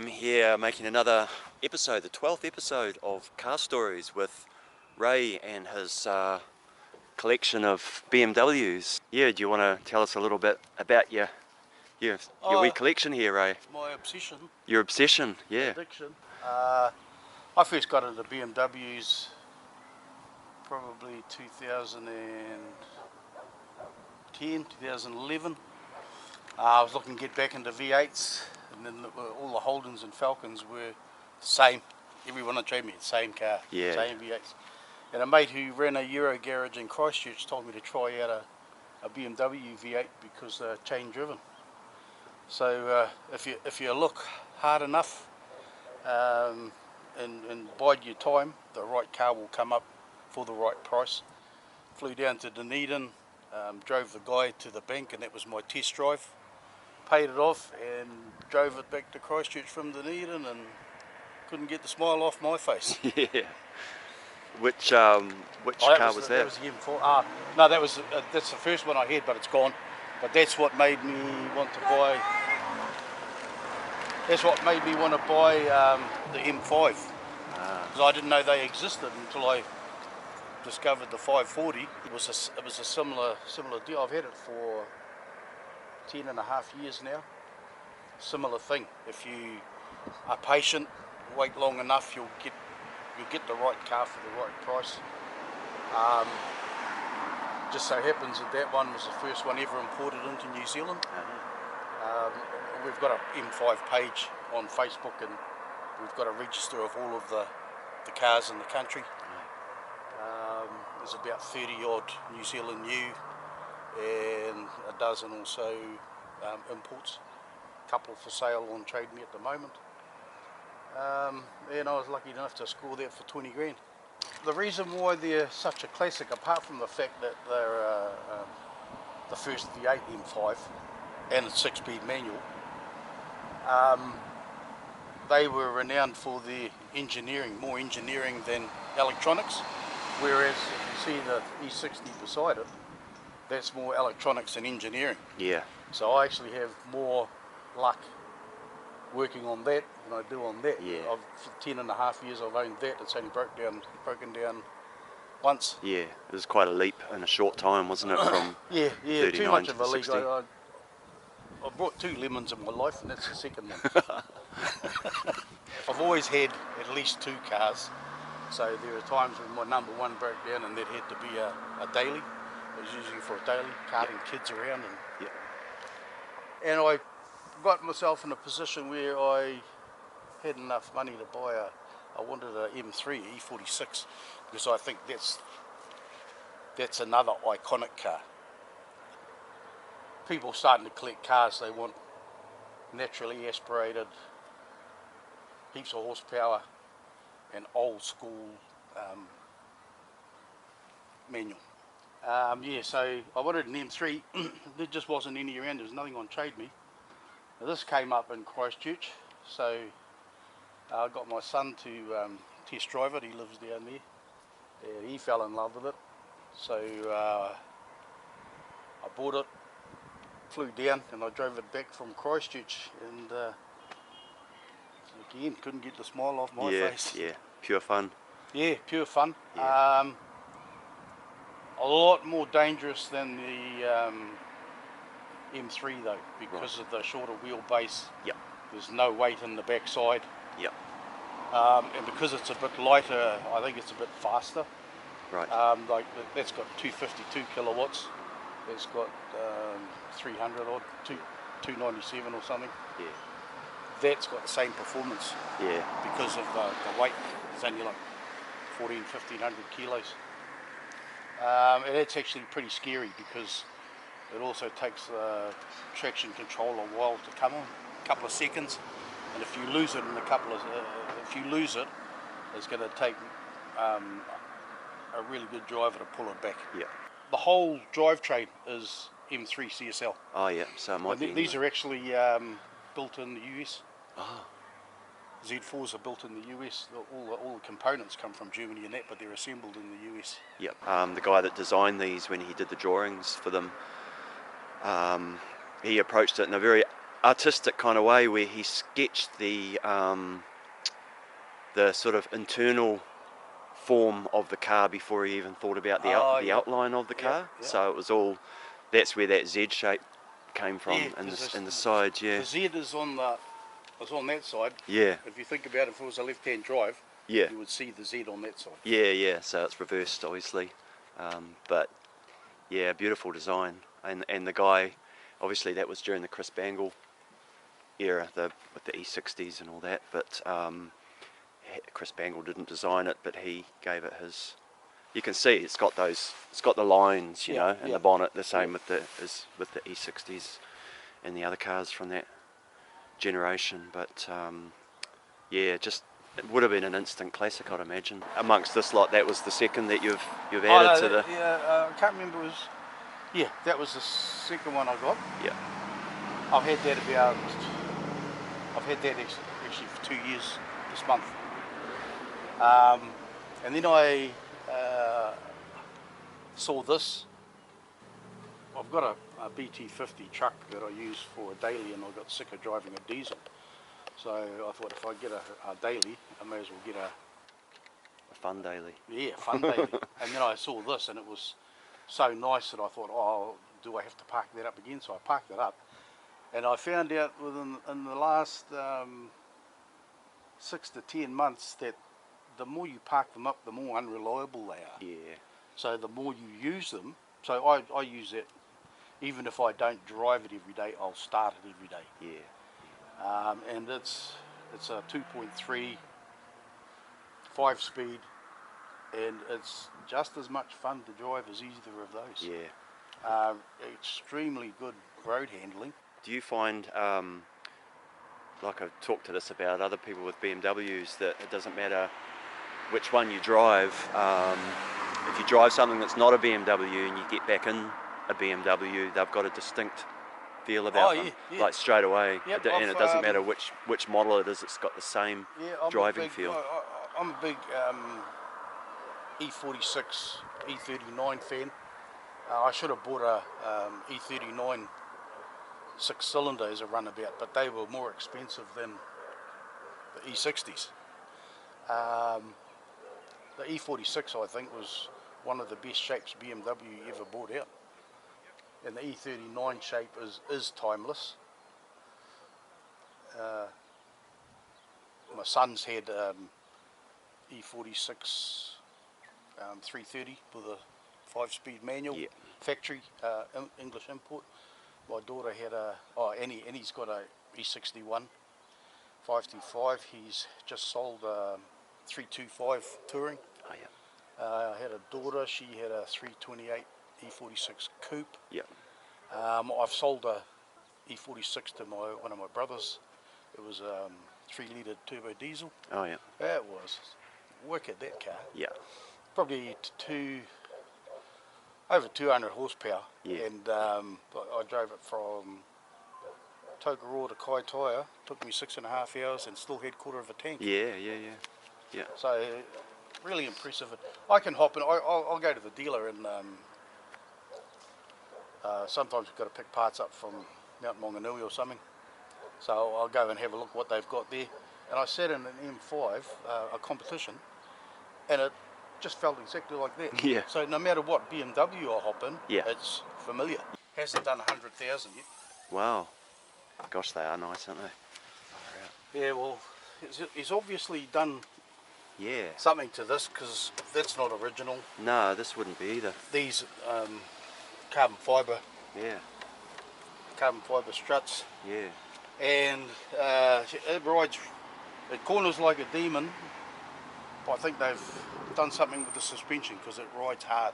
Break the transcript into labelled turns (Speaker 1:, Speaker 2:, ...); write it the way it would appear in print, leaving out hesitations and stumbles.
Speaker 1: I'm here making another episode, the 12th episode of Car Stories with Ray and his collection of BMWs. Yeah, do you want to tell us a little bit about your wee collection here, Ray?
Speaker 2: My obsession.
Speaker 1: Your obsession, yeah.
Speaker 2: Addiction. I first got into BMWs probably 2010, 2011. I was looking to get back into V8s, and then all the Holdens and Falcons were the same. Everyone that showed me the same car,
Speaker 1: Yeah.
Speaker 2: same V8s. And a mate who ran a Euro garage in Christchurch told me to try out a BMW V8 because they're chain driven. So if you look hard enough and bide your time, the right car will come up for the right price. Flew down to Dunedin, drove the guy to the bank, and that was my test drive. Paid it off and drove it back to Christchurch from Dunedin, and couldn't get the smile off my face.
Speaker 1: Yeah. Which car was that?
Speaker 2: That was the M4. No, that's the first one I had, but it's gone. But that's what made me want to buy. That's what made me want to buy the M5, because I didn't know they existed until I discovered the 540. It was a similar deal. I've had it for 10.5 years now. Similar thing. If you are patient, wait long enough, you'll get the right car for the right price. Just so happens that one was the first one ever imported into New Zealand. We've got an M5 page on Facebook, and we've got a register of all of the cars in the country. There's about 30 odd New Zealand new and a dozen or so imports. A couple for sale on Trade Me at the moment. And I was lucky enough to score that for 20 grand. The reason why they're such a classic, apart from the fact that they're the first V8 M5 and a 6-speed manual, they were renowned for their engineering, more engineering than electronics, whereas if you see the E60 beside it, that's more electronics and engineering.
Speaker 1: Yeah. So
Speaker 2: I actually have more luck working on that than I do on that.
Speaker 1: Yeah.
Speaker 2: For 10.5 years I've owned that. It's only broken down once.
Speaker 1: Yeah, it was quite a leap in a short time, wasn't it? From
Speaker 2: yeah,
Speaker 1: 39
Speaker 2: too much of
Speaker 1: to
Speaker 2: a leap.
Speaker 1: 60.
Speaker 2: I brought 2 lemons in my life, and that's the second one. I've always had at least 2 cars, so there are times when my number one broke down, and that had to be a daily. It was usually for a daily, carting kids around, and I got myself in a position where I had enough money to buy I wanted a M3 E46, because I think that's another iconic car. People starting to collect cars, they want naturally aspirated, heaps of horsepower, and old school manual. So I wanted an M3. There just wasn't any around. There was nothing on Trade Me. Now this came up in Christchurch, so I got my son to test drive it. He lives down there, and he fell in love with it. So I bought it, flew down, and I drove it back from Christchurch, and again, couldn't get the smile off my face.
Speaker 1: Yeah, pure fun.
Speaker 2: Yeah, pure fun.
Speaker 1: Yeah.
Speaker 2: A lot more dangerous than the M3 though, because of the shorter wheelbase.
Speaker 1: Yep.
Speaker 2: There's no weight in the backside.
Speaker 1: Yep.
Speaker 2: And because it's a bit lighter, I think it's a bit faster.
Speaker 1: Right.
Speaker 2: Like that's got 252 kilowatts. It's got 300 odd, 297 or something.
Speaker 1: Yeah.
Speaker 2: That's got the same performance.
Speaker 1: Yeah.
Speaker 2: Because of the weight. It's only like 1,500 kilos. And it's actually pretty scary, because it also takes traction control a while to come on, a couple of seconds, and if you lose it it's going to take a really good driver to pull it back.
Speaker 1: Yeah.
Speaker 2: The whole drivetrain is M3 CSL.
Speaker 1: Oh yeah, so it might be.
Speaker 2: These are actually built in the US.
Speaker 1: Oh.
Speaker 2: Z4s are built in the US. All the components come from Germany and that, but they're assembled in the US.
Speaker 1: Yep. The guy that designed these, when he did the drawings for them, he approached it in a very artistic kind of way where he sketched the sort of internal form of the car before he even thought about the outline of the car. So it was all, that's where that Z shape came from, in the sides. Yeah,
Speaker 2: the Z is on that side.
Speaker 1: Yeah.
Speaker 2: If you think about it, if it was a left-hand drive,
Speaker 1: Yeah.
Speaker 2: you would see the Z on that side.
Speaker 1: Yeah. So it's reversed, obviously, but yeah, beautiful design. And the guy, obviously, that was during the Chris Bangle era, with the E60s and all that. But Chris Bangle didn't design it, but he gave it his. You can see it's got the lines, you know, and the bonnet the same with the E60s and the other cars from that generation. But yeah, just it would have been an instant classic, I'd imagine. Amongst this lot, that was the second that you've added to the.
Speaker 2: Yeah, I can't remember. That was the second one I got.
Speaker 1: Yeah.
Speaker 2: I've had that actually for 2 years this month. And then I saw this. I've got a BT50 truck that I use for a daily, and I got sick of driving a diesel. So I thought, if I get a daily, I may as well get
Speaker 1: a fun daily.
Speaker 2: Yeah, fun daily. And then I saw this, and it was so nice that I thought, oh, do I have to park that up again? So I parked it up, and I found out in the last 6 to 10 months that the more you park them up, the more unreliable they are.
Speaker 1: Yeah.
Speaker 2: So the more you use them, so I use that. Even if I don't drive it every day, I'll start it every day.
Speaker 1: Yeah.
Speaker 2: And it's a 2.3 5-speed, and it's just as much fun to drive as either of those.
Speaker 1: Yeah.
Speaker 2: Extremely good road handling.
Speaker 1: Do you find, like I've talked to this about other people with BMWs, that it doesn't matter which one you drive, if you drive something that's not a BMW and you get back in a BMW, they've got a distinct feel about them, like straight away.
Speaker 2: Yep,
Speaker 1: and it doesn't matter which model it is, it's got the same driving feel.
Speaker 2: I'm a big E46, E39 fan. I should have bought a E39 6-cylinder as a runabout, but they were more expensive than the E60s. The E46, I think, was one of the best shapes BMW ever brought out. And the E39 shape is timeless. My son's had E46 330 with a 5-speed manual, factory English import. My daughter had and he's got a E61 525. He's just sold 325 touring.
Speaker 1: Oh, yeah.
Speaker 2: I had a daughter, she had a 328 E46 coupe.
Speaker 1: Yeah.
Speaker 2: I've sold a E46 to one of my brothers. It was a 3-litre turbo diesel.
Speaker 1: Oh, yeah.
Speaker 2: That was work at that car.
Speaker 1: Yeah.
Speaker 2: Probably over 200 horsepower.
Speaker 1: Yeah.
Speaker 2: And I drove it from Tokoroa to Kaitaia. Took me 6.5 hours and still had quarter of a tank.
Speaker 1: Yeah.
Speaker 2: So really impressive. I can hop in. I'll go to the dealer, and sometimes we've got to pick parts up from Mount Maunganui or something. So I'll go and have a look what they've got there. And I sat in an M5, a competition, and it just felt exactly like that.
Speaker 1: Yeah.
Speaker 2: So no matter what BMW I hop in,
Speaker 1: Yeah.
Speaker 2: it's familiar. Hasn't done 100,000 yet.
Speaker 1: Wow. Gosh, they are nice, aren't they?
Speaker 2: Yeah, well, he's obviously done
Speaker 1: Yeah.
Speaker 2: something to this, because that's not original.
Speaker 1: No, this wouldn't be either.
Speaker 2: These carbon fibre struts.
Speaker 1: Yeah.
Speaker 2: And it corners like a demon. I think they've done something with the suspension, because it rides hard.